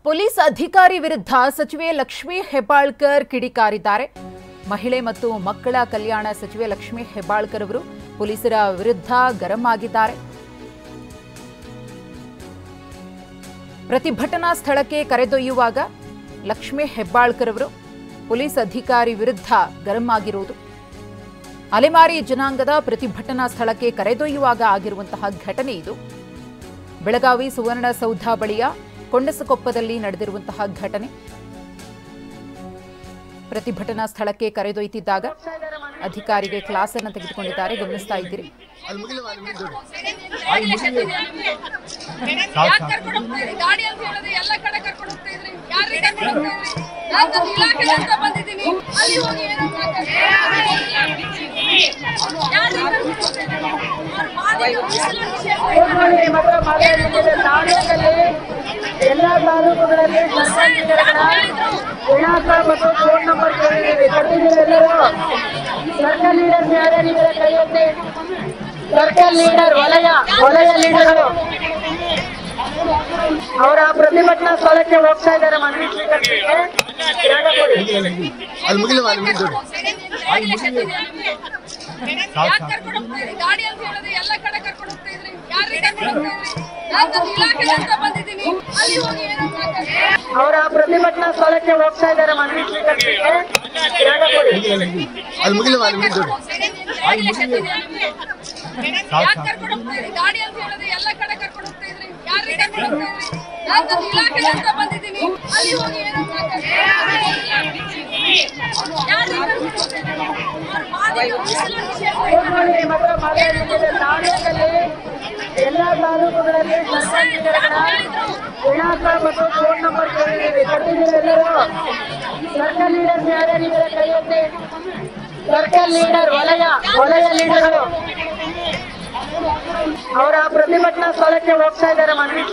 Police ಅಧಿಕಾರಿ ವಿರುದ್ಧ ಸಚಿವೆ ಲಕ್ಷ್ಮೀ ಹೆಬ್ಬಾಳ್ಕರ್ ಕಿಡಿಕಾರಿದ್ದಾರೆ. ಮಹಿಳೆ ಮತ್ತು ಮಕ್ಕಳ ಕಲ್ಯಾಣ ಸಚಿವೆ ಲಕ್ಷ್ಮೀ ಹೆಬ್ಬಾಳ್ಕರ್ ಅವರು ಪೊಲೀಸರ ವಿರುದ್ಧ ಗರಂ ಆಗಿದ್ದಾರೆ. ಪ್ರತಿಭಟನಾ ಸ್ಥಳಕ್ಕೆ ಕರೆದೊಯ್ಯುವಾಗ ಲಕ್ಷ್ಮೀ ಹೆಬ್ಬಾಳ್ಕರ್ ಅವರು ಪೊಲೀಸ್ ಅಧಿಕಾರಿ ವಿರುದ್ಧ ಗರಂ ಆಗಿರುವುದು. ಅಲೆಮಾರಿ ಜನಾಂಗದ ಪ್ರತಿಭಟನಾ ಸ್ಥಳಕ್ಕೆ ಕರೆದೊಯ್ಯುವಾಗ ಆಗಿರುವಂತಹ ಘಟನೆ ಇದು. ಬೆಳಗಾವಿ ಸುವರ್ಣಸೌಧ ಬಳಿಯ ಕೊಂಡಸಕೊಪ್ಪದಲ್ಲಿ ನಡೆದಿರುವಂತಹ ಘಟನೆ. ಪ್ರತಿಭಟನಾ ಸ್ಥಳಕ್ಕೆ ಕರೆದೊಯ್ಯುತ್ತಿದ್ದಾಗ ಅಧಿಕಾರಿಗೆ ಕ್ಲಾಸ್ ಅನ್ನು ತೆಗೆದುಕೊಂಡಿದ್ದಾರೆ. ಗಮನಿಸ್ತಾ ಇದ್ದೀರಿ. ಎಲ್ಲ ತಾಲೂಕುಗಳಲ್ಲಿ ವಿಳಾಸ ಮತ್ತು ಫೋನ್ ನಂಬರ್ ಕೊಟ್ಟಿದ್ದೀರೆಲ್ಲರೂ. ಸರ್ಕಲ್ ಲೀಡರ್ ಯಾರ್ಯಾರಿದ್ರೆ ಕೈಯೊತ್ತಿ. ಸರ್ಕಲ್ ಲೀಡರ್ ವಲಯ ಲೀಡರ್ ಅವರ ಪ್ರತಿಭಟನಾ ಸ್ಥಳಕ್ಕೆ ಹೋಗ್ತಾ ಇದ್ದಾರೆ. ಮನವಿ ಅವರ ಪ್ರತಿಭಟನಾ ಸ್ಥಳಕ್ಕೆ ಹೋಗ್ತಾ ಇದ್ದಾರೆ. ಮನವಿ ಎಲ್ಲ ತಾಲೂಕುಗಳಲ್ಲಿ ವಿಳಾಸ ಮತ್ತು ಫೋನ್ ನಂಬರ್ ಕೊಟ್ಟಿದ್ದೀರೆಲ್ಲರೂ. ಸರ್ಕಲ್ ಲೀಡರ್ ಯಾರ್ಯಾರಿದ್ರೆ ಕೈಯೊತ್ತಿ. ಸರ್ಕಲ್ ಲೀಡರ್ ವಲಯ ಲೀಡರ್ ಅವರ ಪ್ರತಿಭಟನಾ ಸ್ಥಳಕ್ಕೆ ಹೋಗ್ತಾ ಇದ್ದಾರೆ. ಮನವಿ